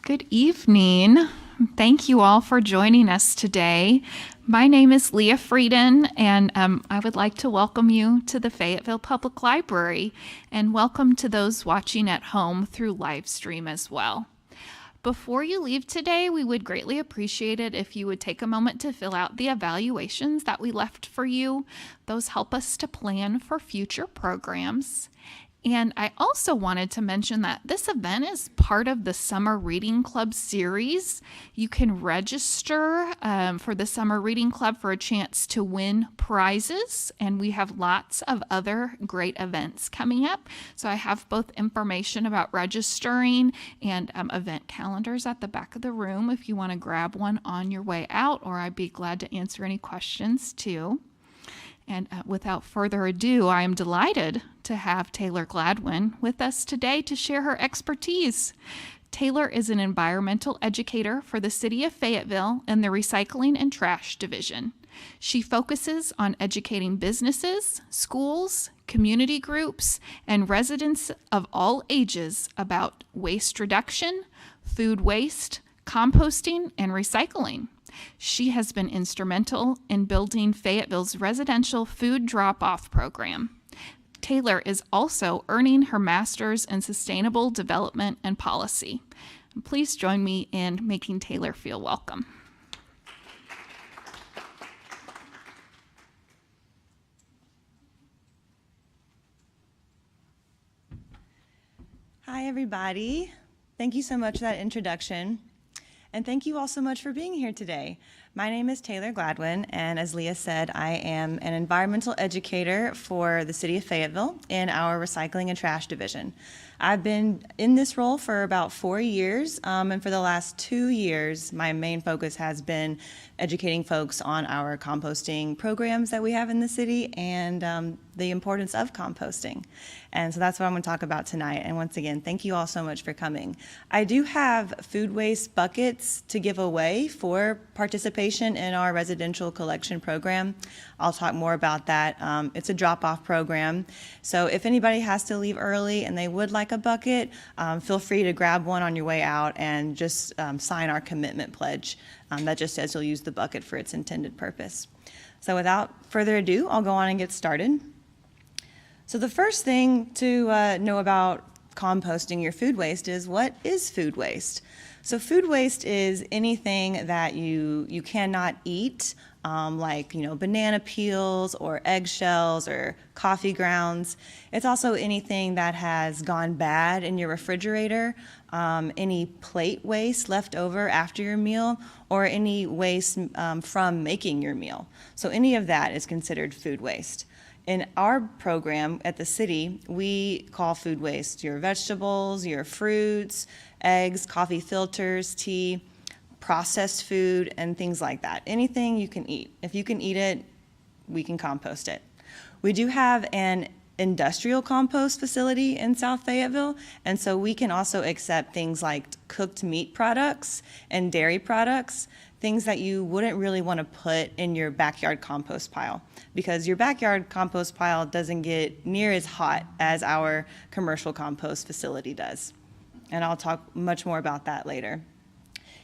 Good evening. Thank you all for joining us today. My name is Leah Frieden, and I would like to welcome you to the Fayetteville Public Library, and welcome to those watching at home through live stream as well. Before you leave today, we would greatly appreciate it if you would take a moment to fill out the evaluations that we left for you. Those help us to plan for future programs. And I also wanted to mention that this event is part of the Summer Reading Club series. You can register for the Summer Reading Club for a chance to win prizes, and we have lots of other great events coming up. So I have both information about registering and event calendars at the back of the room if you want to grab one on your way out, or I'd be glad to answer any questions too. And without further ado, I am delighted to have Taylor Gladwin with us today to share her expertise. Taylor is an environmental educator for the City of Fayetteville in the Recycling and Trash Division. She focuses on educating businesses, schools, community groups, and residents of all ages about waste reduction, food waste, composting, and recycling. She has been instrumental in building Fayetteville's residential food drop-off program. Taylor is also earning her master's in sustainable development and policy. Please join me in making Taylor feel welcome. Hi, everybody. Thank you so much for that introduction. And thank you all so much for being here today. My name is Taylor Gladwin, and as Leah said, I am an environmental educator for the City of Fayetteville in our Recycling and Trash Division. I've been in this role for about 4 years, and for the last 2 years, my main focus has been educating folks on our composting programs that we have in the city and the importance of composting. And so that's what I'm going to talk about tonight. And once again, thank you all so much for coming. I do have food waste buckets to give away for participation in our residential collection program. I'll talk more about that. It's a drop-off program. So if anybody has to leave early and they would like a bucket, feel free to grab one on your way out and just sign our commitment pledge. That just says you'll use the bucket for its intended purpose. So without further ado, I'll go on and get started. So the first thing to know about composting your food waste is, what is food waste? So food waste is anything that you cannot eat, like banana peels or eggshells or coffee grounds. It's also anything that has gone bad in your refrigerator, any plate waste left over after your meal, or any waste from making your meal. So any of that is considered food waste. In our program at the city, we call food waste your vegetables, your fruits, eggs, coffee filters, tea, processed food, and things like that. Anything you can eat. If you can eat it, we can compost it. We do have an industrial compost facility in South Fayetteville, and so we can also accept things like cooked meat products and dairy products, things that you wouldn't really want to put in your backyard compost pile, because your backyard compost pile doesn't get near as hot as our commercial compost facility does. And I'll talk much more about that later.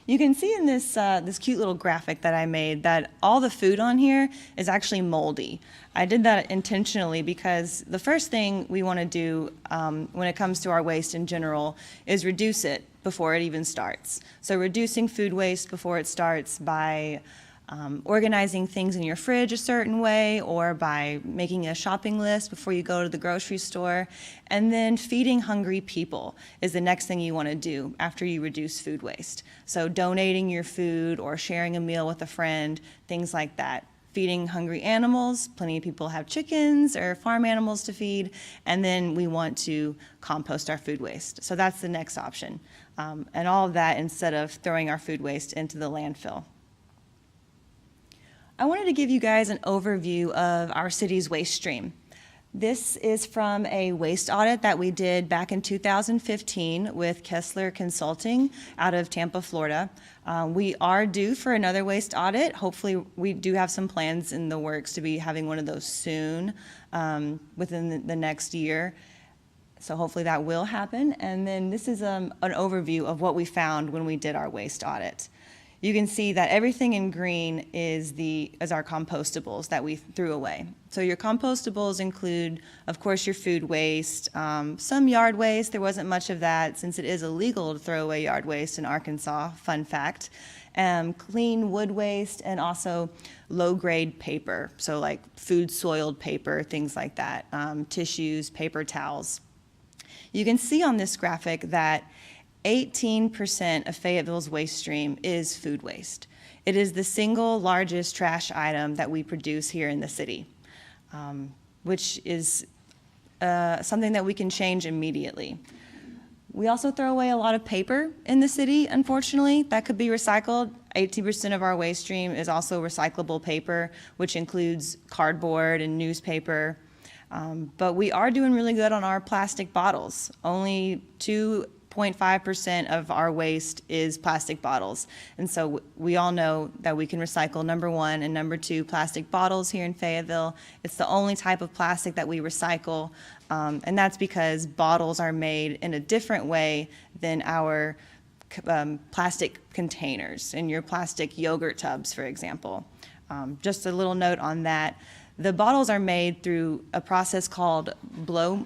You can see in this cute little graphic that I made that all the food on here is actually moldy. I did that intentionally because the first thing we want to do when it comes to our waste in general is reduce it before it even starts. So reducing food waste before it starts by organizing things in your fridge a certain way, or by making a shopping list before you go to the grocery store. And then feeding hungry people is the next thing you want to do after you reduce food waste. So donating your food or sharing a meal with a friend, things like that. Feeding hungry animals, plenty of people have chickens or farm animals to feed, and then we want to compost our food waste. So that's the next option. And all of that instead of throwing our food waste into the landfill. I wanted to give you guys an overview of our city's waste stream. This is from a waste audit that we did back in 2015 with Kessler Consulting out of Tampa, Florida. We are due for another waste audit. Hopefully, we do have some plans in the works to be having one of those soon, within the next year. So hopefully that will happen. And then this is an overview of what we found when we did our waste audit. You can see that everything in green is our compostables that we threw away. So your compostables include, of course, your food waste, some yard waste. There wasn't much of that since it is illegal to throw away yard waste in Arkansas, fun fact. Clean wood waste, and also low-grade paper, so like food-soiled paper, things like that, tissues, paper towels. You can see on this graphic that 18% of Fayetteville's waste stream is food waste. It is the single largest trash item that we produce here in the city, which is something that we can change immediately. We also throw away a lot of paper in the city, unfortunately. That could be recycled. 80% of our waste stream is also recyclable paper, which includes cardboard and newspaper. But we are doing really good on our plastic bottles. Only 2.5% of our waste is plastic bottles. And so we all know that we can recycle number 1 and number 2 plastic bottles here in Fayetteville. It's the only type of plastic that we recycle. And that's because bottles are made in a different way than our plastic containers in your plastic yogurt tubs, for example. Just a little note on that. The bottles are made through a process called blow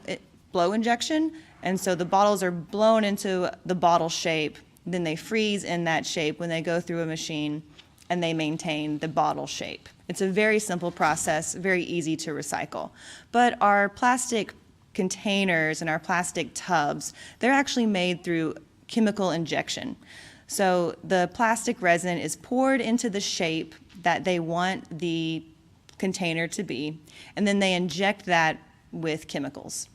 injection. And so the bottles are blown into the bottle shape, then they freeze in that shape when they go through a machine, and they maintain the bottle shape. It's a very simple process, very easy to recycle. But our plastic containers and our plastic tubs, they're actually made through chemical injection. So the plastic resin is poured into the shape that they want the container to be, and then they inject that with chemicals.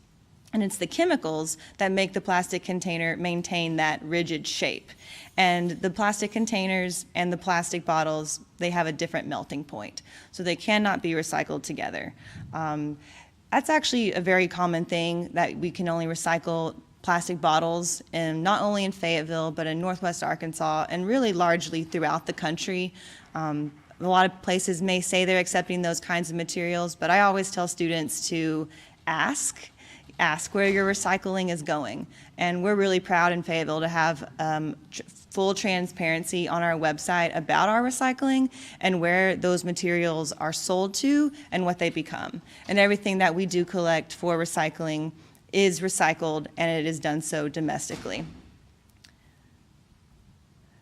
And it's the chemicals that make the plastic container maintain that rigid shape. And the plastic containers and the plastic bottles, they have a different melting point. So they cannot be recycled together. That's actually a very common thing, that we can only recycle plastic bottles, and not only in Fayetteville, but in Northwest Arkansas, and really largely throughout the country. A lot of places may say they're accepting those kinds of materials, but I always tell students to ask where your recycling is going. And we're really proud in Fayetteville to have full transparency on our website about our recycling and where those materials are sold to and what they become. And everything that we do collect for recycling is recycled, and it is done so domestically.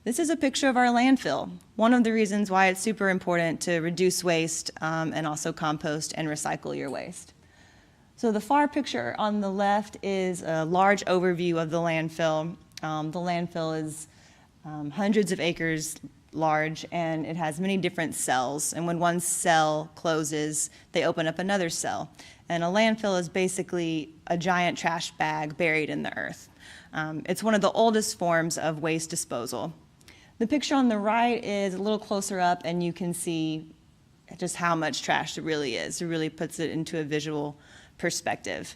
This is a picture of our landfill. One of the reasons why it's super important to reduce waste and also compost and recycle your waste. So the far picture on the left is a large overview of the landfill. The landfill is hundreds of acres large, and it has many different cells. And when one cell closes, they open up another cell. And a landfill is basically a giant trash bag buried in the earth. It's one of the oldest forms of waste disposal. The picture on the right is a little closer up, and you can see just how much trash it really is. It really puts it into a visual perspective.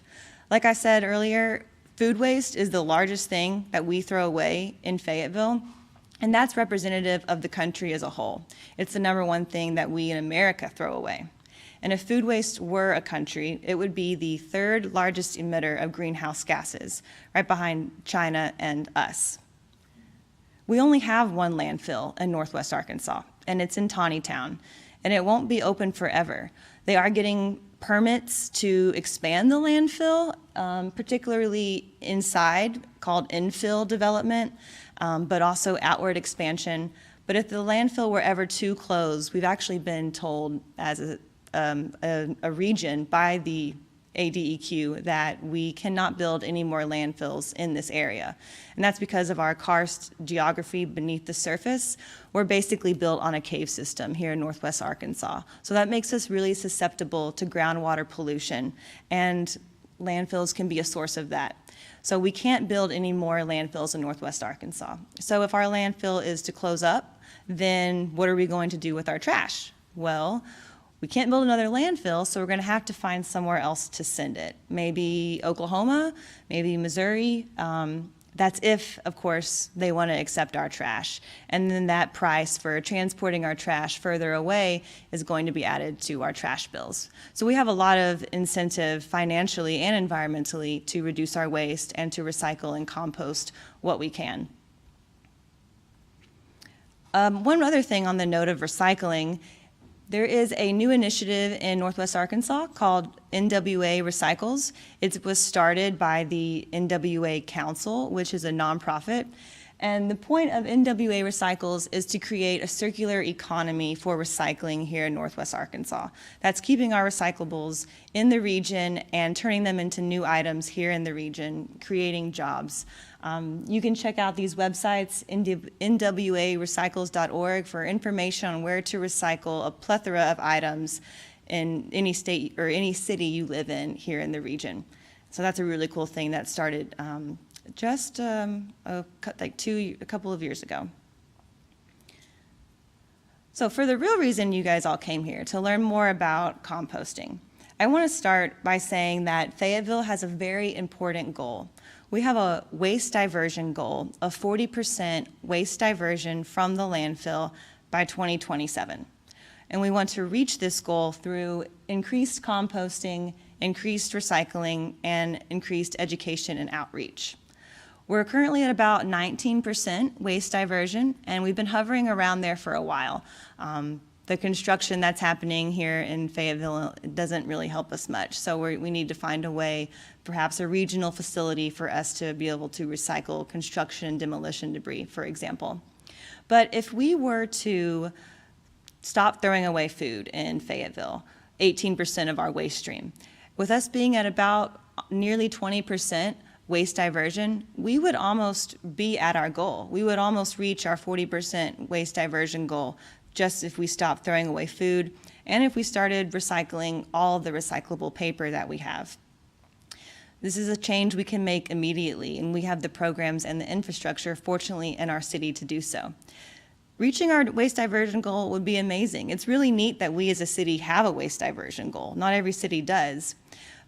Like I said earlier, food waste is the largest thing that we throw away in Fayetteville, and that's representative of the country as a whole. It's the number 1 thing that we in America throw away. And if food waste were a country, it would be the 3rd largest emitter of greenhouse gases, right behind China and us. We only have one landfill in Northwest Arkansas, and it's in Taneytown, and it won't be open forever. They are getting permits to expand the landfill, particularly inside, called infill development, but also outward expansion. But if the landfill were ever to close, we've actually been told as a region by the ADEQ that we cannot build any more landfills in this area. And that's because of our karst geography beneath the surface. We're basically built on a cave system here in Northwest Arkansas. So that makes us really susceptible to groundwater pollution, and landfills can be a source of that. So we can't build any more landfills in Northwest Arkansas. So if our landfill is to close up, then what are we going to do with our trash? Well, we can't build another landfill, so we're going to have to find somewhere else to send it. Maybe Oklahoma, maybe Missouri, That's if, of course, they want to accept our trash. And then that price for transporting our trash further away is going to be added to our trash bills. So we have a lot of incentive financially and environmentally to reduce our waste and to recycle and compost what we can. One other thing on the note of recycling, there is a new initiative in Northwest Arkansas called NWA Recycles. It was started by the NWA Council, which is a nonprofit. And the point of NWA Recycles is to create a circular economy for recycling here in Northwest Arkansas. That's keeping our recyclables in the region and turning them into new items here in the region, creating jobs. You can check out these websites, nwarecycles.org, for information on where to recycle a plethora of items in any state or any city you live in here in the region. So that's a really cool thing that started just a couple of years ago. So for the real reason you guys all came here, to learn more about composting, I want to start by saying that Fayetteville has a very important goal. We have a waste diversion goal of 40% waste diversion from the landfill by 2027. And we want to reach this goal through increased composting, increased recycling, and increased education and outreach. We're currently at about 19% waste diversion, and we've been hovering around there for a while. The construction that's happening here in Fayetteville doesn't really help us much, so we need to find a way, perhaps a regional facility for us to be able to recycle construction and demolition debris, for example. But if we were to stop throwing away food in Fayetteville, 18% of our waste stream, with us being at about nearly 20% waste diversion, we would almost be at our goal. We would almost reach our 40% waste diversion goal just if we stopped throwing away food and if we started recycling all of the recyclable paper that we have. This is a change we can make immediately, and we have the programs and the infrastructure, fortunately, in our city to do so. Reaching our waste diversion goal would be amazing. It's really neat that we as a city have a waste diversion goal. Not every city does.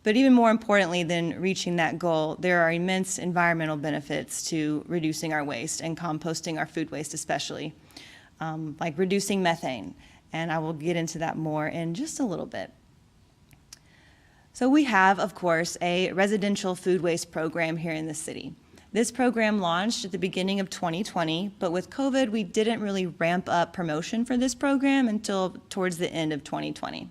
But even more importantly than reaching that goal, there are immense environmental benefits to reducing our waste and composting our food waste especially, like reducing methane. And I will get into that more in just a little bit. So we have, of course, a residential food waste program here in the city. This program launched at the beginning of 2020, but with COVID, we didn't really ramp up promotion for this program until towards the end of 2020.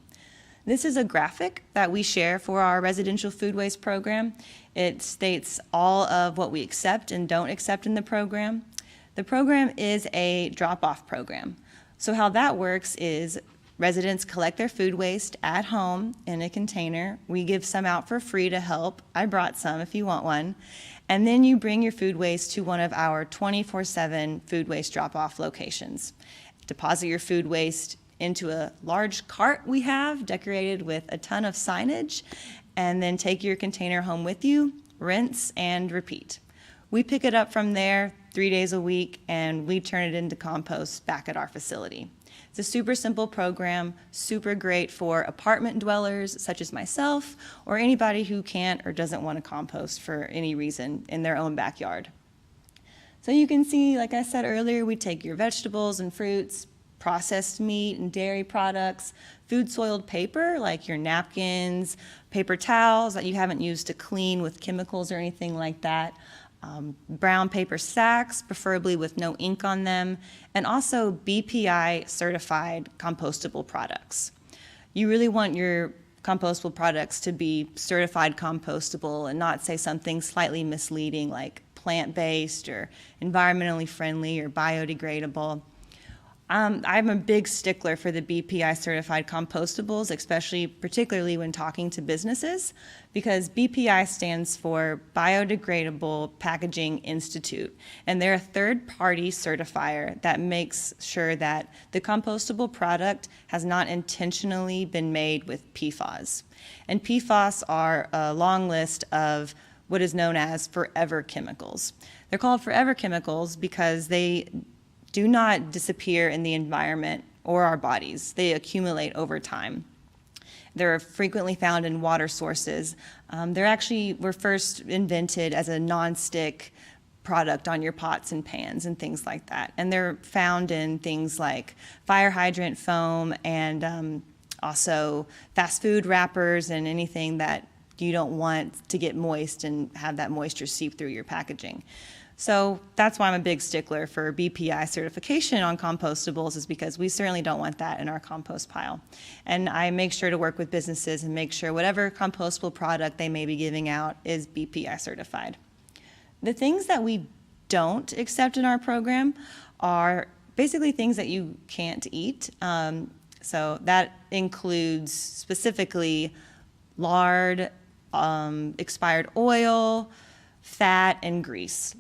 This is a graphic that we share for our residential food waste program. It states all of what we accept and don't accept in the program. The program is a drop-off program. So how that works is residents collect their food waste at home in a container. We give some out for free to help. I brought some if you want one. And then you bring your food waste to one of our 24/7 food waste drop-off locations. Deposit your food waste into a large cart we have decorated with a ton of signage, and then take your container home with you, rinse, and repeat. We pick it up from there 3 days a week, and we turn it into compost back at our facility. It's a super simple program, super great for apartment dwellers such as myself, or anybody who can't or doesn't want to compost for any reason in their own backyard. So you can see, like I said earlier, we take your vegetables and fruits, processed meat and dairy products, food soiled paper like your napkins, paper towels that you haven't used to clean with chemicals or anything like that, brown paper sacks, preferably with no ink on them, and also BPI certified compostable products. You really want your compostable products to be certified compostable and not say something slightly misleading like plant-based or environmentally friendly or biodegradable. I'm a big stickler for the BPI certified compostables, particularly when talking to businesses, because BPI stands for Biodegradable Packaging Institute, and they're a third-party certifier that makes sure that the compostable product has not intentionally been made with PFAS. And PFAS are a long list of what is known as forever chemicals. They're called forever chemicals because they do not disappear in the environment or our bodies. They accumulate over time. They're frequently found in water sources. Were first invented as a non-stick product on your pots and pans and things like that. And they're found in things like fire hydrant foam and also fast food wrappers and anything that you don't want to get moist and have that moisture seep through your packaging. So that's why I'm a big stickler for BPI certification on compostables, is because we certainly don't want that in our compost pile. And I make sure to work with businesses and make sure whatever compostable product they may be giving out is BPI certified. The things that we don't accept in our program are basically things that you can't eat. So that includes specifically lard, expired oil, fat, and grease.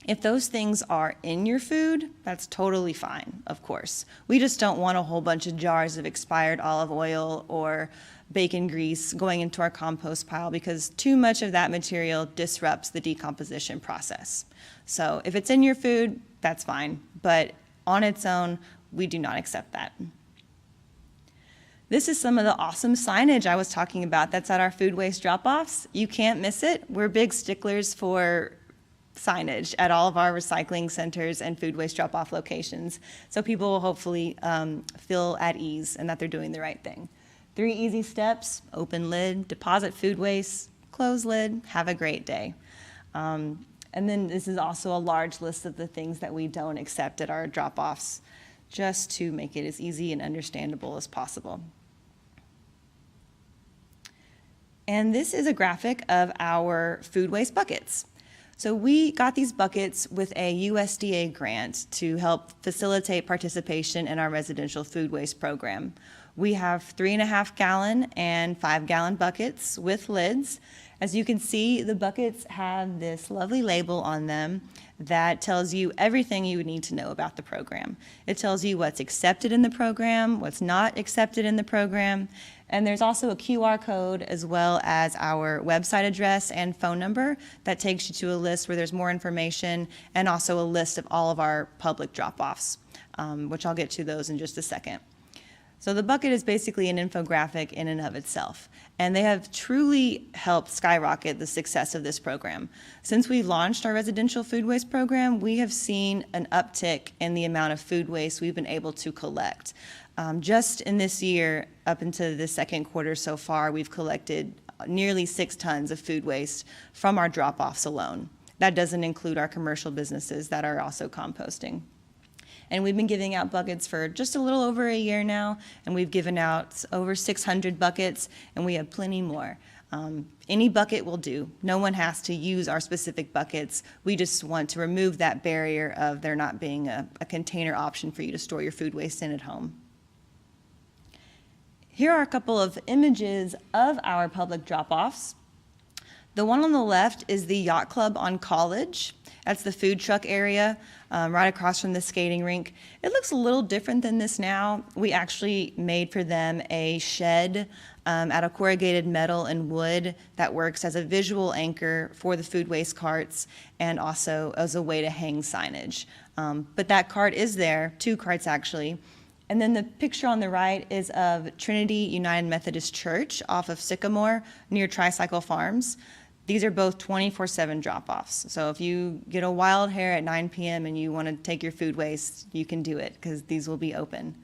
If those things are in your food, that's totally fine, of course. We just don't want a whole bunch of jars of expired olive oil or bacon grease going into our compost pile, because too much of that material disrupts the decomposition process. So if it's in your food, that's fine, but on its own, we do not accept that. This is some of the awesome signage I was talking about that's at our food waste drop-offs. You can't miss it. We're big sticklers for signage at all of our recycling centers and food waste drop-off locations, so people will hopefully feel at ease and that they're doing the right thing. 3 easy steps: open lid, deposit food waste, close lid, have a great day. And then this is also a large list of the things that we don't accept at our drop-offs, just to make it as easy and understandable as possible. And this is a graphic of our food waste buckets. So we got these buckets with a USDA grant to help facilitate participation in our residential food waste program. We have 3.5 gallon and 5 gallon buckets with lids. As you can see, the buckets have this lovely label on them that tells you everything you would need to know about the program. It tells you what's accepted in the program, what's not accepted in the program, and there's also a QR code as well as our website address and phone number that takes you to a list where there's more information, and also a list of all of our public drop-offs, which I'll get to those in just a second. So the bucket is basically an infographic in and of itself, and they have truly helped skyrocket the success of this program. Since we launched our residential food waste program, we have seen an uptick in the amount of food waste we've been able to collect. Just in this year, up into the second quarter so far, we've collected nearly 6 tons of food waste from our drop-offs alone. That doesn't include our commercial businesses that are also composting. And we've been giving out buckets for just a little over a year now, and we've given out over 600 buckets, and we have plenty more. Any bucket will do. No one has to use our specific buckets. We just want to remove that barrier of there not being a container option for you to store your food waste in at home. Here are a couple of images of our public drop-offs. The one on the left is the Yacht Club on College. That's the food truck area right across from the skating rink. It looks a little different than this now. We actually made for them a shed out of corrugated metal and wood that works as a visual anchor for the food waste carts and also as a way to hang signage. But that cart is there, 2 carts actually. And then the picture on the right is of Trinity United Methodist Church off of Sycamore near Tricycle Farms. These are both 24/7 drop-offs. So if you get a wild hair at 9 p.m. and you want to take your food waste, you can do it because these will be open.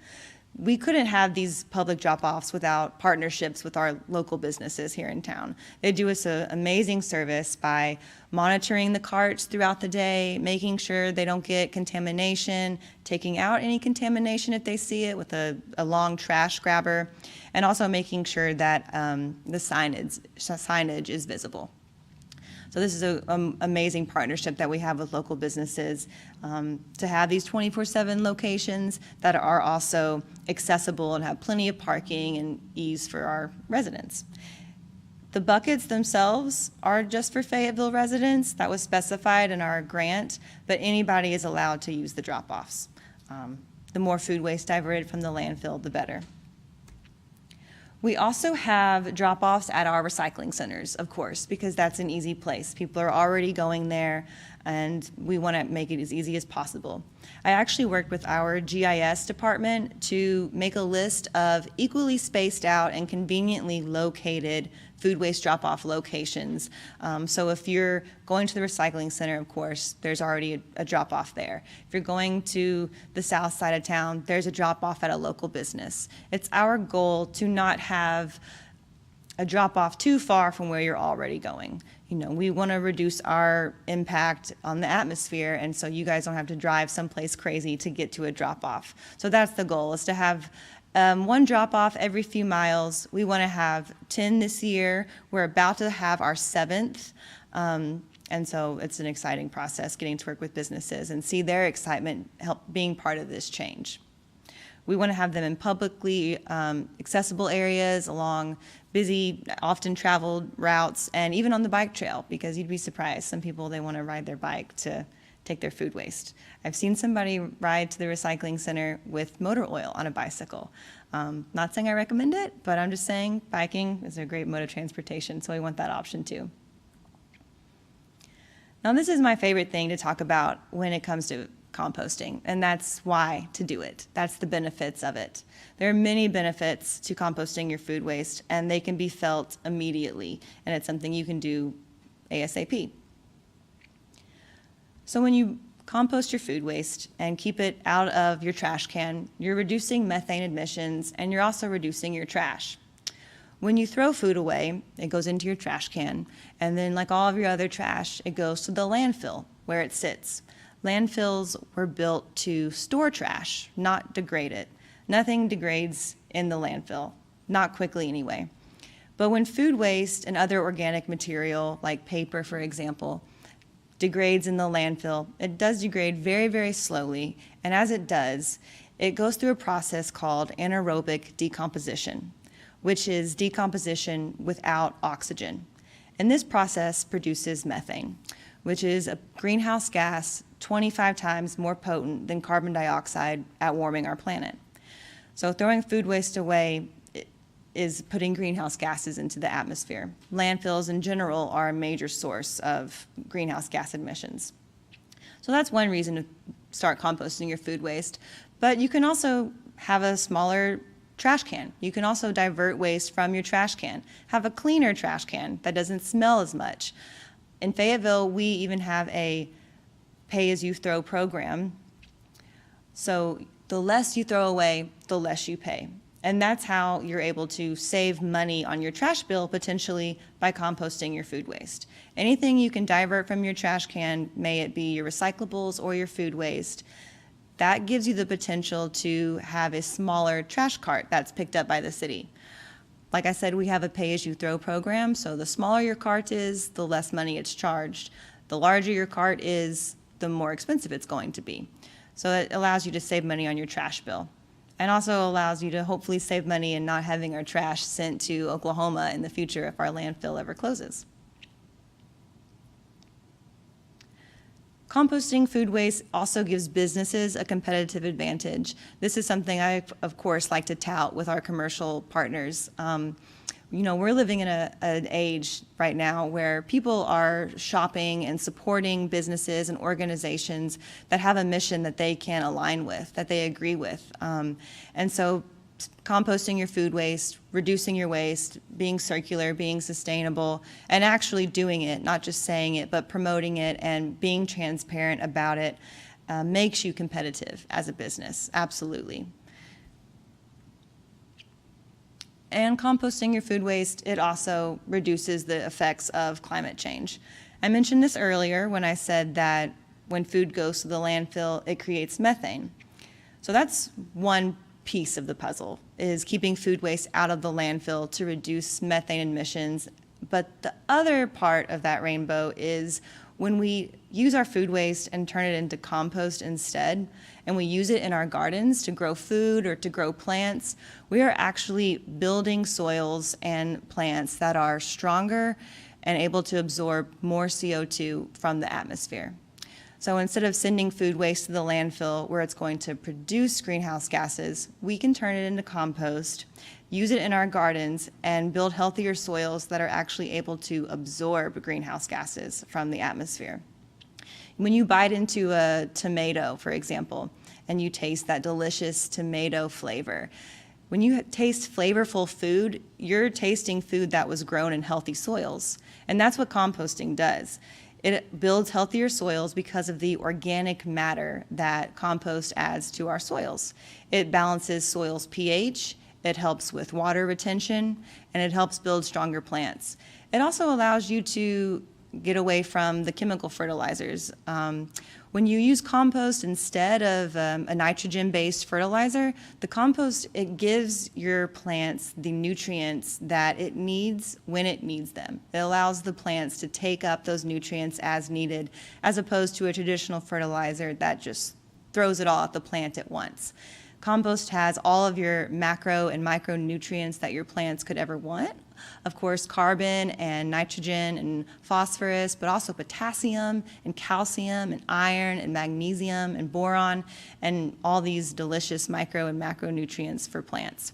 We couldn't have these public drop-offs without partnerships with our local businesses here in town. They do us an amazing service by monitoring the carts throughout the day, making sure they don't get contamination, taking out any contamination if they see it with a long trash grabber, and also making sure that the signage is visible. So this is an amazing partnership that we have with local businesses to have these 24/7 locations that are also accessible and have plenty of parking and ease for our residents. The buckets themselves are just for Fayetteville residents. That was specified in our grant, but anybody is allowed to use the drop-offs. The more food waste diverted from the landfill, the better. We also have drop-offs at our recycling centers, of course, because that's an easy place. People are already going there. and we want to make it as easy as possible. I actually worked with our GIS department to make a list of equally spaced out and conveniently located food waste drop-off locations. So if you're going to the recycling center, of course, there's already a drop-off there. If you're going to the south side of town, there's a drop-off at a local business. It's our goal to not have a drop-off too far from where you're already going. We want to reduce our impact on the atmosphere, and so you guys don't have to drive someplace crazy to get to a drop-off. So that's the goal, is to have one drop-off every few miles. We want to have 10 this year. We're about to have our 7th, and so it's an exciting process getting to work with businesses and see their excitement help being part of this change. We want to have them in publicly accessible areas, along busy, often traveled routes, and even on the bike trail, because you'd be surprised. Some people, they want to ride their bike to take their food waste. I've seen somebody ride to the recycling center with motor oil on a bicycle. Not saying I recommend it, but I'm just saying biking is a great mode of transportation, so we want that option too. Now, this is my favorite thing to talk about when it comes to composting, and that's why to do it. That's the benefits of it. There are many benefits to composting your food waste, and they can be felt immediately, and it's something you can do ASAP. So when you compost your food waste and keep it out of your trash can, you're reducing methane emissions, and you're also reducing your trash. When you throw food away, it goes into your trash can, and then like all of your other trash, it goes to the landfill where it sits. Landfills were built to store trash, not degrade it. Nothing degrades in the landfill, not quickly anyway. But when food waste and other organic material, like paper, for example, degrades in the landfill, it does degrade very, very slowly, and as it does, it goes through a process called anaerobic decomposition, which is decomposition without oxygen. And this process produces methane, which is a greenhouse gas 25 times more potent than carbon dioxide at warming our planet. So throwing food waste away is putting greenhouse gases into the atmosphere. Landfills in general are a major source of greenhouse gas emissions. So that's one reason to start composting your food waste. But you can also have a smaller trash can. You can also divert waste from your trash can. Have a cleaner trash can that doesn't smell as much. In Fayetteville, we even have a pay-as-you-throw program. So the less you throw away, the less you pay. And that's how you're able to save money on your trash bill, potentially, by composting your food waste. Anything you can divert from your trash can, may it be your recyclables or your food waste, that gives you the potential to have a smaller trash cart that's picked up by the city. Like I said, we have a pay-as-you-throw program, so the smaller your cart is, the less money it's charged. The larger your cart is, the more expensive it's going to be. So it allows you to save money on your trash bill, and also allows you to hopefully save money in not having our trash sent to Oklahoma in the future if our landfill ever closes. Composting food waste also gives businesses a competitive advantage. This is something I, of course, like to tout with our commercial partners. We're living in an age right now where people are shopping and supporting businesses and organizations that have a mission that they can align with, that they agree with. And so composting your food waste, reducing your waste, being circular, being sustainable, and actually doing it, not just saying it, but promoting it and being transparent about it, makes you competitive as a business, absolutely. And composting your food waste, it also reduces the effects of climate change. I mentioned this earlier when I said that when food goes to the landfill, it creates methane. So that's one piece of the puzzle, is keeping food waste out of the landfill to reduce methane emissions. But the other part of that rainbow is when we use our food waste and turn it into compost instead, and we use it in our gardens to grow food or to grow plants, we are actually building soils and plants that are stronger and able to absorb more CO2 from the atmosphere. So instead of sending food waste to the landfill where it's going to produce greenhouse gases, we can turn it into compost, use it in our gardens, and build healthier soils that are actually able to absorb greenhouse gases from the atmosphere. When you bite into a tomato, for example, and you taste that delicious tomato flavor, when you taste flavorful food, you're tasting food that was grown in healthy soils. And that's what composting does. It builds healthier soils because of the organic matter that compost adds to our soils. It balances soils' pH, it helps with water retention, and it helps build stronger plants. It also allows you to get away from the chemical fertilizers. When you use compost instead of a nitrogen-based fertilizer, the compost, it gives your plants the nutrients that it needs when it needs them. It allows the plants to take up those nutrients as needed, as opposed to a traditional fertilizer that just throws it all at the plant at once. Compost has all of your macro and micronutrients that your plants could ever want. Of course, carbon and nitrogen and phosphorus, but also potassium and calcium and iron and magnesium and boron and all these delicious micro and macronutrients for plants.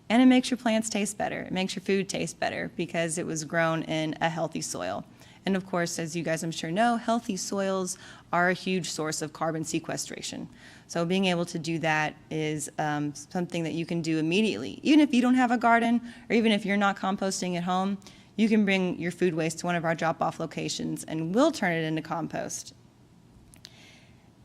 And it makes your plants taste better. It makes your food taste better because it was grown in a healthy soil. And of course, as you guys I'm sure know, healthy soils are a huge source of carbon sequestration. So being able to do that is something that you can do immediately. Even if you don't have a garden, or even if you're not composting at home, you can bring your food waste to one of our drop-off locations and we'll turn it into compost.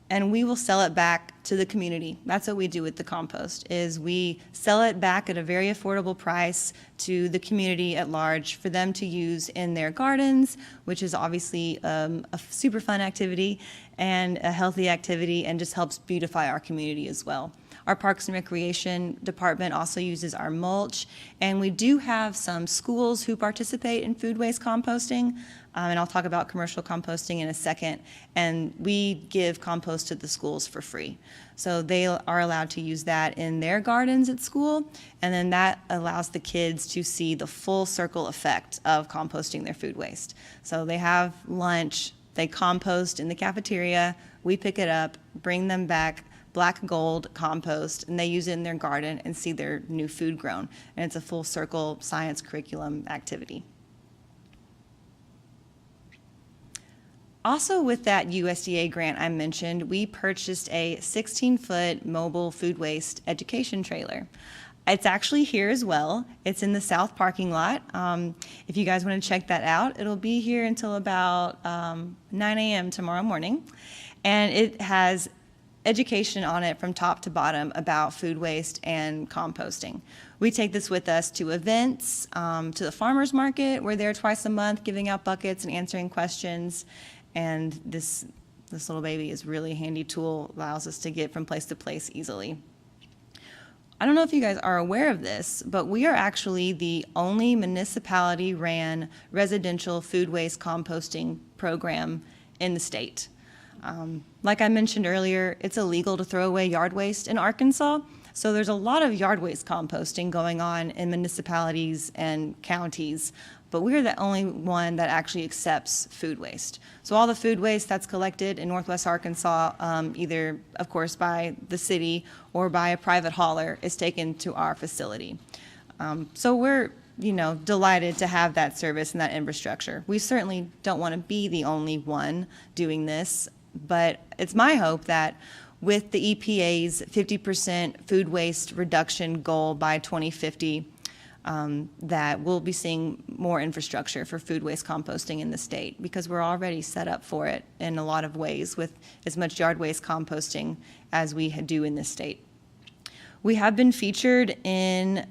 And we will sell it back to the community. That's what we do with the compost, is we sell it back at a very affordable price to the community at large for them to use in their gardens, which is obviously a super fun activity and a healthy activity and just helps beautify our community as well. Our Parks and Recreation Department also uses our mulch, and we do have some schools who participate in food waste composting, and I'll talk about commercial composting in a second, and we give compost to the schools for free. So they are allowed to use that in their gardens at school, and then that allows the kids to see the full circle effect of composting their food waste. So they have lunch, they compost in the cafeteria, we pick it up, bring them back, black gold compost, and they use it in their garden and see their new food grown. And it's a full circle science curriculum activity. Also with that USDA grant I mentioned, we purchased a 16-foot mobile food waste education trailer. It's actually here as well. It's in the south parking lot. If you guys want to check that out, it'll be here until about 9 a.m. tomorrow morning. And it has education on it from top to bottom about food waste and composting. We take this with us to events, to the farmers market. We're there twice a month giving out buckets and answering questions. And this little baby is really a handy tool, allows us to get from place to place easily. I don't know if you guys are aware of this, but we are actually the only municipality-ran residential food waste composting program in the state. Like I mentioned earlier, it's illegal to throw away yard waste in Arkansas, so there's a lot of yard waste composting going on in municipalities and counties, but we're the only one that actually accepts food waste. So all the food waste that's collected in Northwest Arkansas, either, of course, by the city or by a private hauler, is taken to our facility. So we're delighted to have that service and that infrastructure. We certainly don't want to be the only one doing this, but it's my hope that with the EPA's 50% food waste reduction goal by 2050, that we'll be seeing more infrastructure for food waste composting in the state, because we're already set up for it in a lot of ways with as much yard waste composting as we do in this state. We have been featured in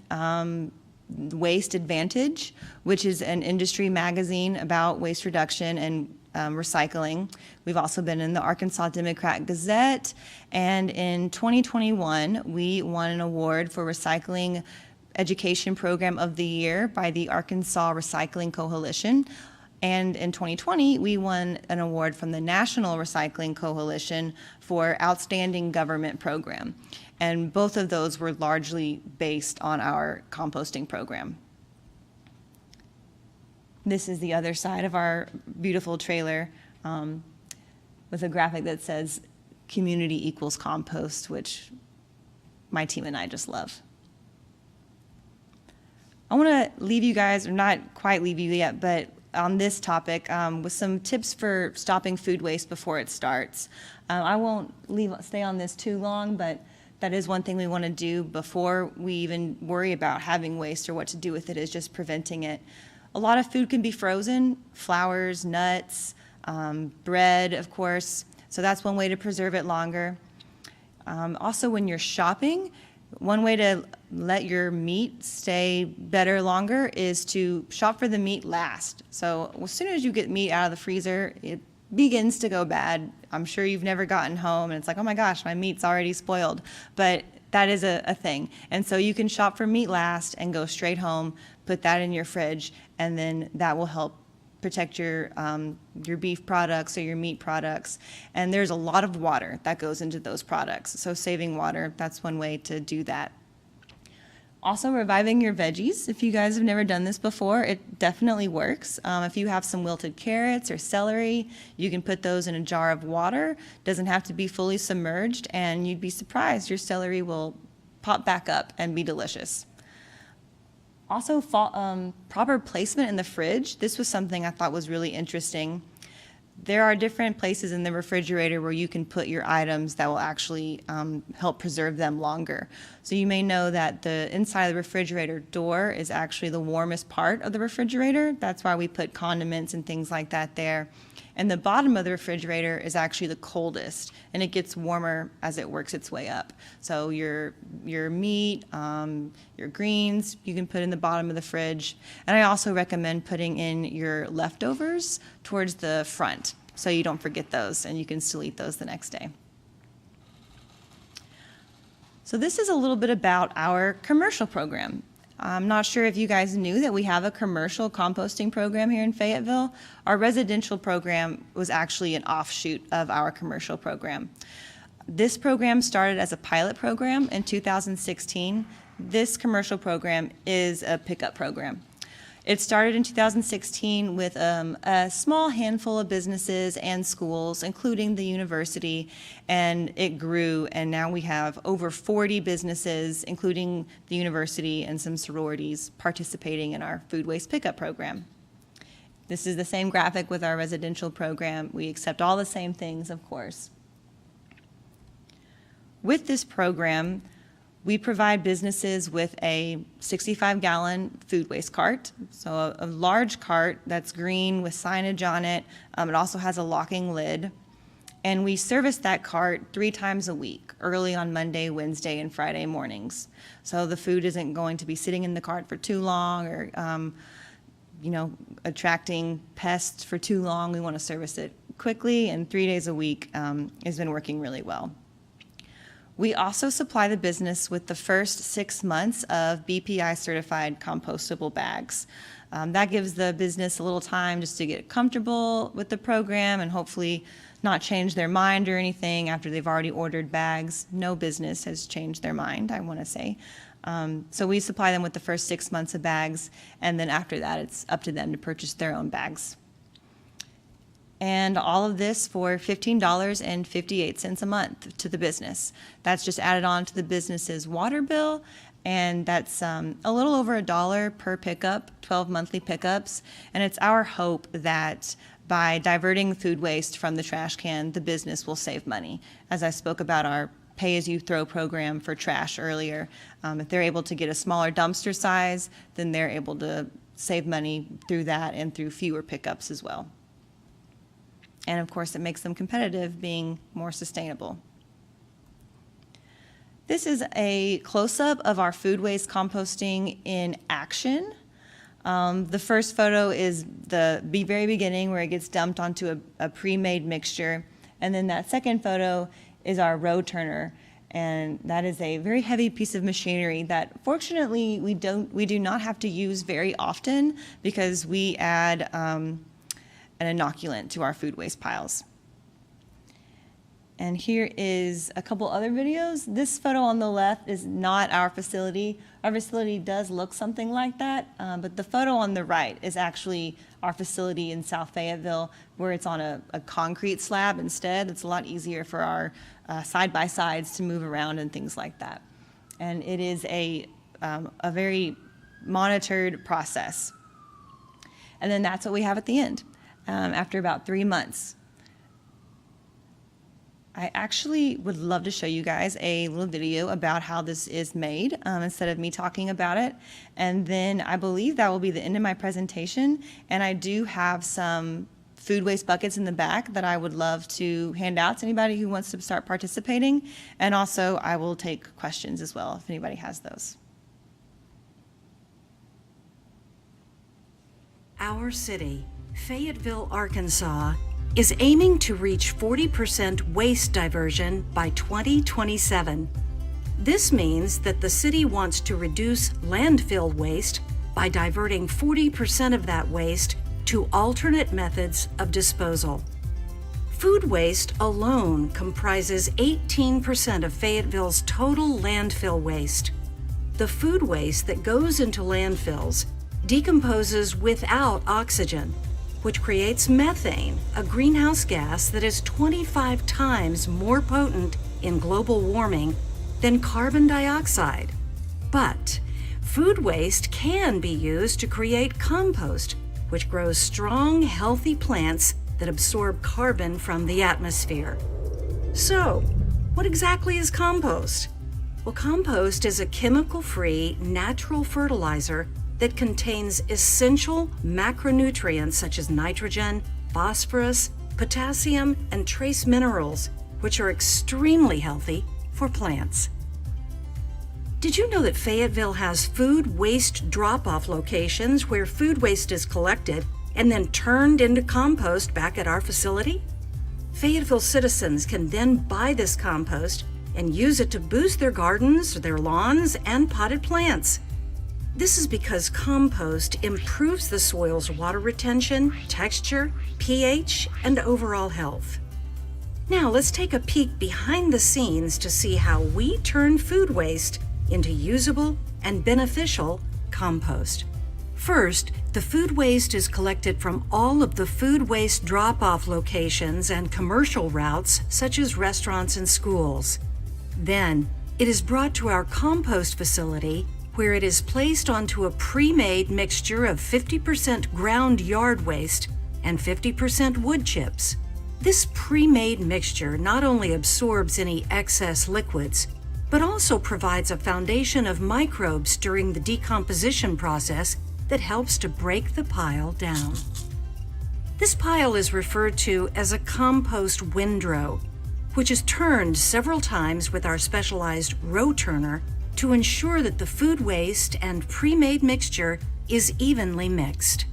Waste Advantage, which is an industry magazine about waste reduction and recycling. We've also been in the Arkansas Democrat Gazette, and in 2021 we won an award for Recycling Education Program of the Year by the Arkansas Recycling Coalition. And in 2020, we won an award from the National Recycling Coalition for Outstanding Government Program. And both of those were largely based on our composting program. This is the other side of our beautiful trailer with a graphic that says community equals compost, which my team and I just love. I want to leave you guys, or not quite leave you yet, but on this topic with some tips for stopping food waste before it starts. I won't stay on this too long, but that is one thing we want to do before we even worry about having waste or what to do with it, is just preventing it. A lot of food can be frozen, flours, nuts, bread, of course. So that's one way to preserve it longer. Also, when you're shopping, one way to let your meat stay better longer is to shop for the meat last. So as soon as you get meat out of the freezer, it begins to go bad. I'm sure you've never gotten home and it's like, oh my gosh, my meat's already spoiled. But that is a thing. And so you can shop for meat last and go straight home, put that in your fridge, and then that will help protect your beef products or your meat products. And there's a lot of water that goes into those products. So saving water, that's one way to do that. Also, reviving your veggies. If you guys have never done this before, it definitely works. If you have some wilted carrots or celery, you can put those in a jar of water. Doesn't have to be fully submerged, and you'd be surprised your celery will pop back up and be delicious. Also, proper placement in the fridge. This was something I thought was really interesting. There are different places in the refrigerator where you can put your items that will actually help preserve them longer. So you may know that the inside of the refrigerator door is actually the warmest part of the refrigerator. That's why we put condiments and things like that there. And the bottom of the refrigerator is actually the coldest, and it gets warmer as it works its way up. So your meat, your greens, you can put in the bottom of the fridge. And I also recommend putting in your leftovers towards the front, so you don't forget those, and you can still eat those the next day. So this is a little bit about our commercial program. I'm not sure if you guys knew that we have a commercial composting program here in Fayetteville. Our residential program was actually an offshoot of our commercial program. This program started as a pilot program in 2016. This commercial program is a pickup program. It started in 2016 with a small handful of businesses and schools, including the university, and it grew, and now we have over 40 businesses, including the university and some sororities, participating in our food waste pickup program. This is the same graphic with our residential program. We accept all the same things, of course. With this program, we provide businesses with a 65-gallon food waste cart, so a large cart that's green with signage on it. It also has a locking lid. And we service that cart 3 times a week, early on Monday, Wednesday, and Friday mornings. So the food isn't going to be sitting in the cart for too long or attracting pests for too long. We want to service it quickly, and 3 days a week has been working really well. We also supply the business with the first 6 months of BPI certified compostable bags. That gives the business a little time just to get comfortable with the program and hopefully not change their mind or anything after they've already ordered bags. No business has changed their mind, I want to say. So we supply them with the first 6 months of bags, and then after that it's up to them to purchase their own bags. And all of this for $15.58 a month to the business. That's just added on to the business's water bill, and that's a little over $1 per pickup, 12 monthly pickups. And it's our hope that by diverting food waste from the trash can, the business will save money. As I spoke about our pay-as-you-throw program for trash earlier, if they're able to get a smaller dumpster size, then they're able to save money through that and through fewer pickups as well. And of course, it makes them competitive, being more sustainable. This is a close-up of our food waste composting in action. The first photo is the very beginning where it gets dumped onto a pre-made mixture. And then that second photo is our row turner. And that is a very heavy piece of machinery that fortunately we do not have to use very often because we add an inoculant to our food waste piles. And here is a couple other videos. This photo on the left is not our facility. Our facility does look something like that, but the photo on the right is actually our facility in South Fayetteville, where it's on a concrete slab instead. It's a lot easier for our side-by-sides to move around and things like that. And it is a very monitored process. And then that's what we have at the end after about 3 months. I actually would love to show you guys a little video about how this is made instead of me talking about it. And then I believe that will be the end of my presentation. And I do have some food waste buckets in the back that I would love to hand out to anybody who wants to start participating. And also I will take questions as well if anybody has those. Our city, Fayetteville, Arkansas, is aiming to reach 40% waste diversion by 2027. This means that the city wants to reduce landfill waste by diverting 40% of that waste to alternate methods of disposal. Food waste alone comprises 18% of Fayetteville's total landfill waste. The food waste that goes into landfills decomposes without oxygen, which creates methane, a greenhouse gas that is 25 times more potent in global warming than carbon dioxide. But food waste can be used to create compost, which grows strong, healthy plants that absorb carbon from the atmosphere. So, what exactly is compost? Well, compost is a chemical-free, natural fertilizer that contains essential macronutrients such as nitrogen, phosphorus, potassium, and trace minerals, which are extremely healthy for plants. Did you know that Fayetteville has food waste drop-off locations where food waste is collected and then turned into compost back at our facility? Fayetteville citizens can then buy this compost and use it to boost their gardens, their lawns, and potted plants. This is because compost improves the soil's water retention, texture, pH, and overall health. Now let's take a peek behind the scenes to see how we turn food waste into usable and beneficial compost. First, the food waste is collected from all of the food waste drop-off locations and commercial routes such as restaurants and schools. Then, it is brought to our compost facility where it is placed onto a pre-made mixture of 50% ground yard waste and 50% wood chips. This pre-made mixture not only absorbs any excess liquids, but also provides a foundation of microbes during the decomposition process that helps to break the pile down. This pile is referred to as a compost windrow, which is turned several times with our specialized row turner to ensure that the food waste and pre-made mixture is evenly mixed.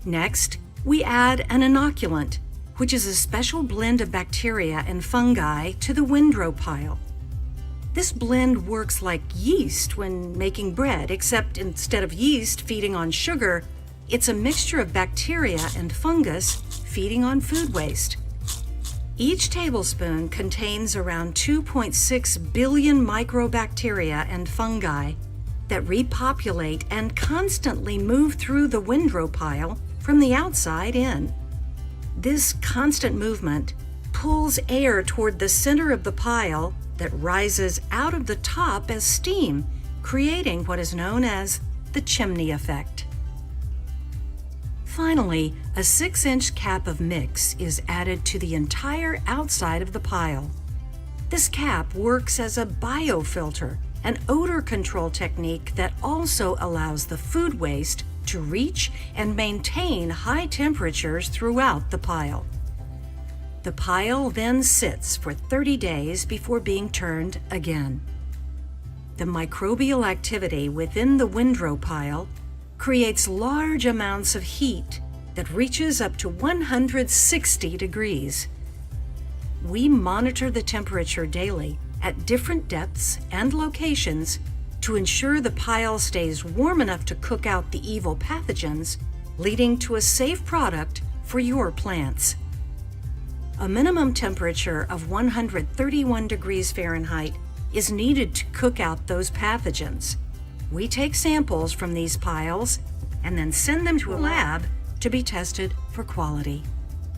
Next, we add an inoculant, which is a special blend of bacteria and fungi to the windrow pile. This blend works like yeast when making bread, except instead of yeast feeding on sugar, it's a mixture of bacteria and fungus feeding on food waste. Each tablespoon contains around 2.6 billion microbacteria and fungi that repopulate and constantly move through the windrow pile from the outside in. This constant movement pulls air toward the center of the pile that rises out of the top as steam, creating what is known as the chimney effect. Finally, a 6-inch cap of mix is added to the entire outside of the pile. This cap works as a biofilter, an odor control technique that also allows the food waste to reach and maintain high temperatures throughout the pile. The pile then sits for 30 days before being turned again. The microbial activity within the windrow pile creates large amounts of heat that reaches up to 160 degrees. We monitor the temperature daily at different depths and locations to ensure the pile stays warm enough to cook out the evil pathogens, leading to a safe product for your plants. A minimum temperature of 131 degrees Fahrenheit is needed to cook out those pathogens. We take samples from these piles and then send them to a lab to be tested for quality.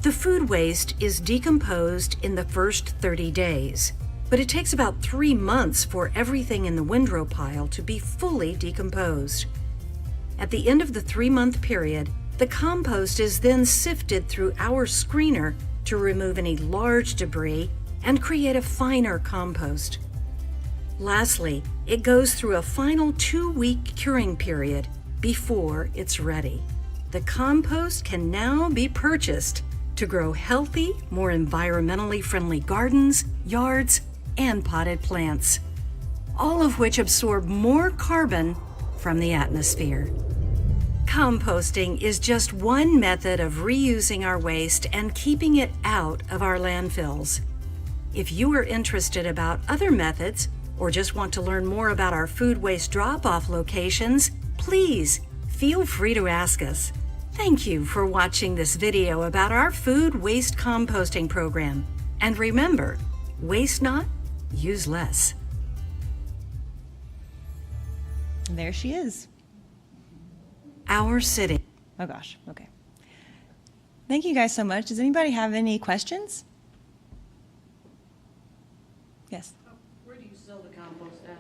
The food waste is decomposed in the first 30 days, but it takes about 3 months for everything in the windrow pile to be fully decomposed. At the end of the 3-month period, the compost is then sifted through our screener to remove any large debris and create a finer compost. Lastly, it goes through a final 2-week curing period before it's ready. The compost can now be purchased to grow healthy, more environmentally friendly gardens, yards, and potted plants, all of which absorb more carbon from the atmosphere. Composting is just one method of reusing our waste and keeping it out of our landfills. If you are interested about other methods or just want to learn more about our food waste drop-off locations, please feel free to ask us. Thank you for watching this video about our food waste composting program. And remember, waste not, use less. And there she is. Our city. Oh gosh, okay. Thank you guys so much. Does anybody have any questions? Yes. Where do you sell the compost at?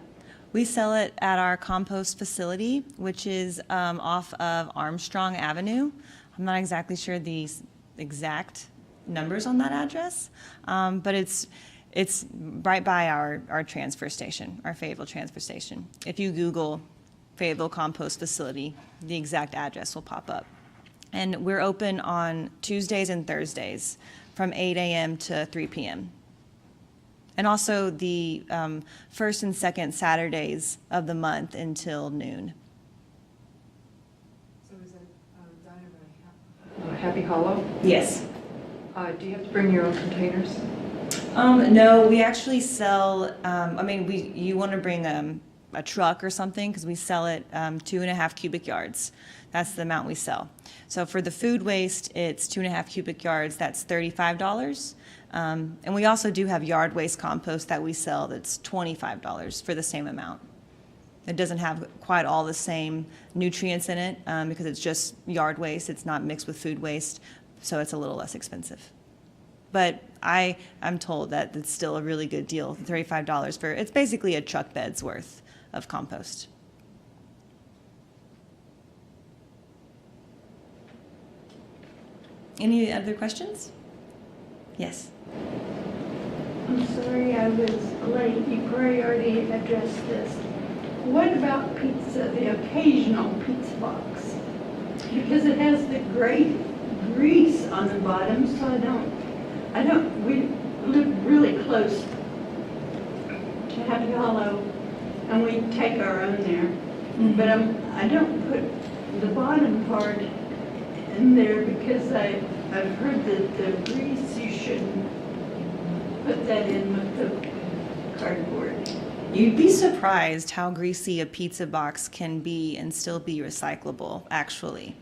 We sell it at our compost facility, which is off of Armstrong Avenue. I'm not exactly sure the exact numbers on that address, but it's right by our transfer station, our Fayetteville transfer station. If you Google Fayetteville Compost Facility, the exact address will pop up. And we're open on Tuesdays and Thursdays from 8 a.m. to 3 p.m. And also the first and second Saturdays of the month until noon. So is that diner by Happy Hollow? Yes. Do you have to bring your own containers? No, we actually sell, you want to bring a truck or something, because we sell it 2.5 cubic yards. That's the amount we sell. So for the food waste, it's 2.5 cubic yards. That's $35. And we also do have yard waste compost that we sell that's $25 for the same amount. It doesn't have quite all the same nutrients in it because it's just yard waste. It's not mixed with food waste, so it's a little less expensive. But I'm told that it's still a really good deal, $35 for, it's basically a truck bed's worth of compost. Any other questions? Yes. I'm sorry I was late. You probably already addressed this. What about pizza, the occasional pizza box? Because it has the great grease on the bottom, so we live really close to Happy Hollow, and we take our own there. Mm-hmm. But I don't put the bottom part in there because I've heard that the grease, you shouldn't put that in with the cardboard. You'd be surprised how greasy a pizza box can be and still be recyclable, actually.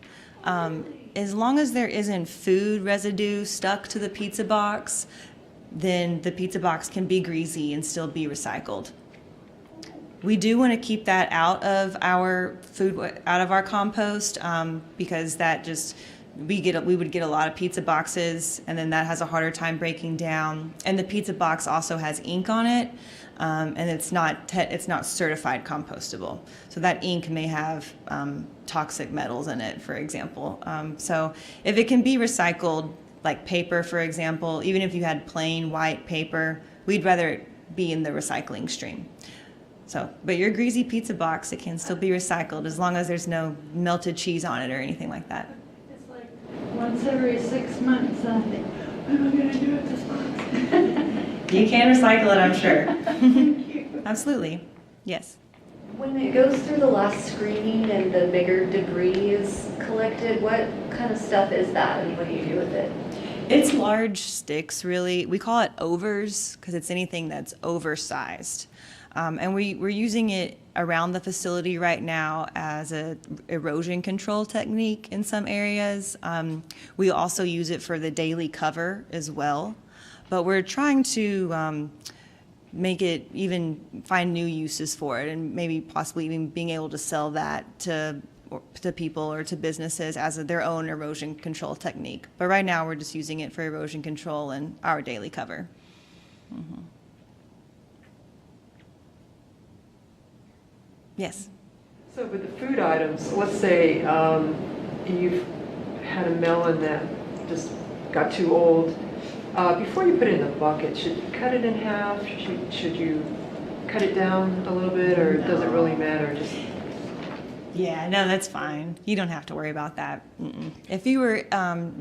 As long as there isn't food residue stuck to the pizza box, then the pizza box can be greasy and still be recycled. We do want to keep that out of our food, out of our compost, because that just, we would get a lot of pizza boxes, and then that has a harder time breaking down. And the pizza box also has ink on it, and it's not certified compostable. So that ink may have toxic metals in it, for example. So if it can be recycled, like paper, for example, even if you had plain white paper, we'd rather it be in the recycling stream. So, but your greasy pizza box, it can still be recycled as long as there's no melted cheese on it or anything like that. It's like once every 6 months, I think, what am I going to do with this box? You can recycle it, I'm sure. Thank you. Absolutely. Yes. When it goes through the last screening and the bigger debris is collected, what kind of stuff is that and what do you do with it? It's large sticks, really. We call it overs because it's anything that's oversized. And we're using it around the facility right now as an erosion control technique in some areas. We also use it for the daily cover as well. But we're trying to make it even find new uses for it, and maybe possibly even being able to sell that to people or to businesses as their own erosion control technique. But right now we're just using it for erosion control and our daily cover. Mm-hmm. Yes. So with the food items, let's say you've had a melon that just got too old. Before you put it in the bucket, should you cut it in half? Should you cut it down a little bit, or does it really matter? Just Yeah, no, that's fine. You don't have to worry about that. If you were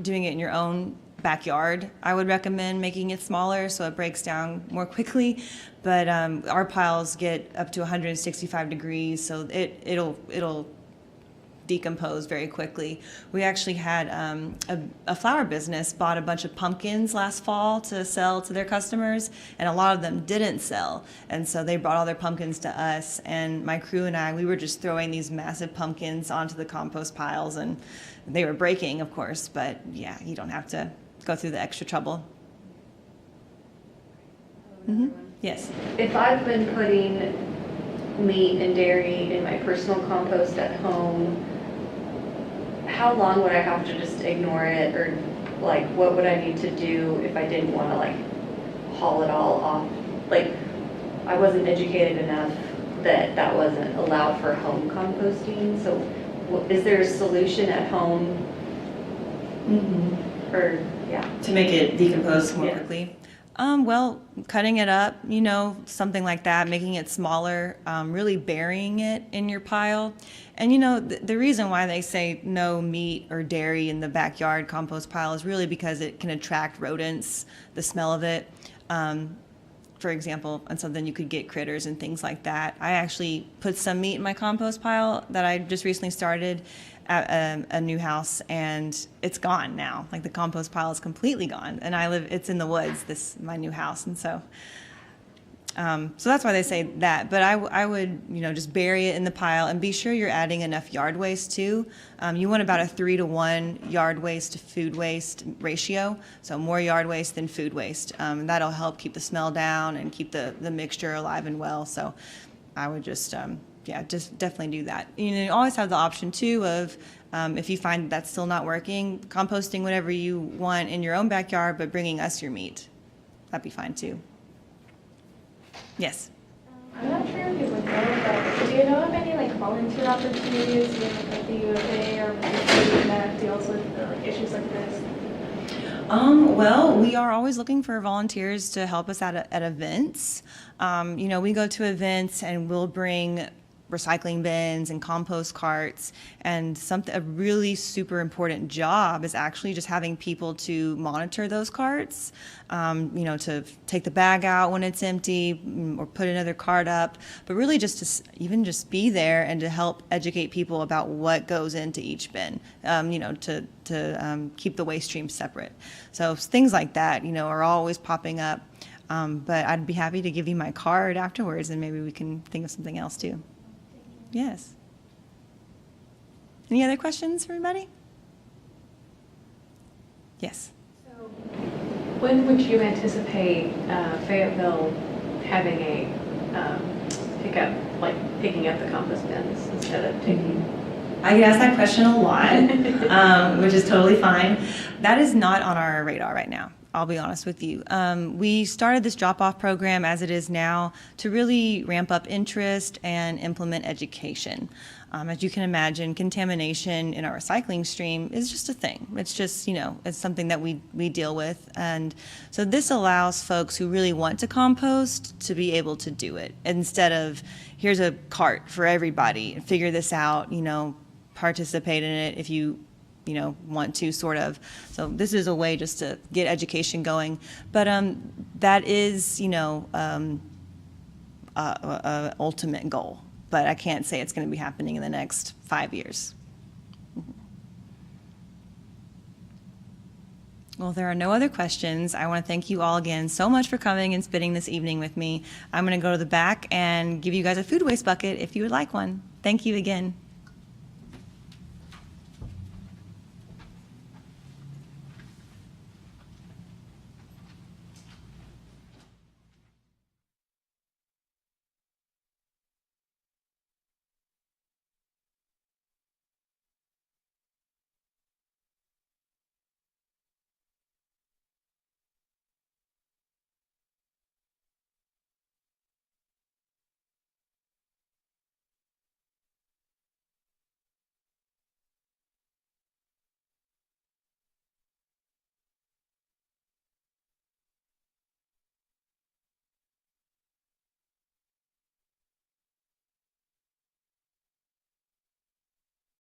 doing it in your own backyard, I would recommend making it smaller so it breaks down more quickly. But our piles get up to 165 degrees, so it'll decompose very quickly. We actually had a flower business bought a bunch of pumpkins last fall to sell to their customers, and a lot of them didn't sell. And so they brought all their pumpkins to us, and my crew and I, we were just throwing these massive pumpkins onto the compost piles, and they were breaking, of course, but yeah, you don't have to go through the extra trouble. Yes. If I've been putting meat and dairy in my personal compost at home, how long would I have to just ignore it, or like what would I need to do if I didn't want to like haul it all off? Like I wasn't educated enough that that wasn't allowed for home composting. So is there a solution at home? Or yeah. To make it decompose more Yeah. quickly? Well, cutting it up, something like that, making it smaller, really burying it in your pile. And the reason why they say no meat or dairy in the backyard compost pile is really because it can attract rodents, the smell of it, for example, and so then you could get critters and things like that. I actually put some meat in my compost pile that I just recently started at a new house, and it's gone now. Like the compost pile is completely gone, and it's in the woods, my new house, and so that's why they say that. But I would, just bury it in the pile and be sure you're adding enough yard waste too. You want about a 3-to-1 yard waste to food waste ratio, so more yard waste than food waste. That'll help keep the smell down and keep the mixture alive and well. So I would just definitely do that. You always have the option too of if you find that's still not working, composting whatever you want in your own backyard, but bringing us your meat. That'd be fine too. Yes. I'm not sure if you would know, but do you know of any volunteer opportunities with the U of A or that deals with issues like this? Well, we are always looking for volunteers to help us at events. We go to events and we'll bring recycling bins and compost carts, and a really super important job is actually just having people to monitor those carts, to take the bag out when it's empty or put another cart up, but really just to be there and to help educate people about what goes into each bin, to keep the waste streams separate. So things like that, are always popping up, but I'd be happy to give you my card afterwards, and maybe we can think of something else too. Yes. Any other questions for anybody? Yes. So when would you anticipate Fayetteville having a picking up the compost bins instead of taking? I get asked that question a lot, which is totally fine. That is not on our radar right now. I'll be honest with you. We started this drop-off program as it is now to really ramp up interest and implement education. As you can imagine, contamination in our recycling stream is just a thing. It's just, it's something that we deal with. And so this allows folks who really want to compost to be able to do it instead of here's a cart for everybody and figure this out, participate in it if you want to sort of. So this is a way just to get education going. But that is, a ultimate goal. But I can't say it's going to be happening in the next 5 years. Well, if there are no other questions, I want to thank you all again so much for coming and spending this evening with me. I'm going to go to the back and give you guys a food waste bucket if you would like one. Thank you again.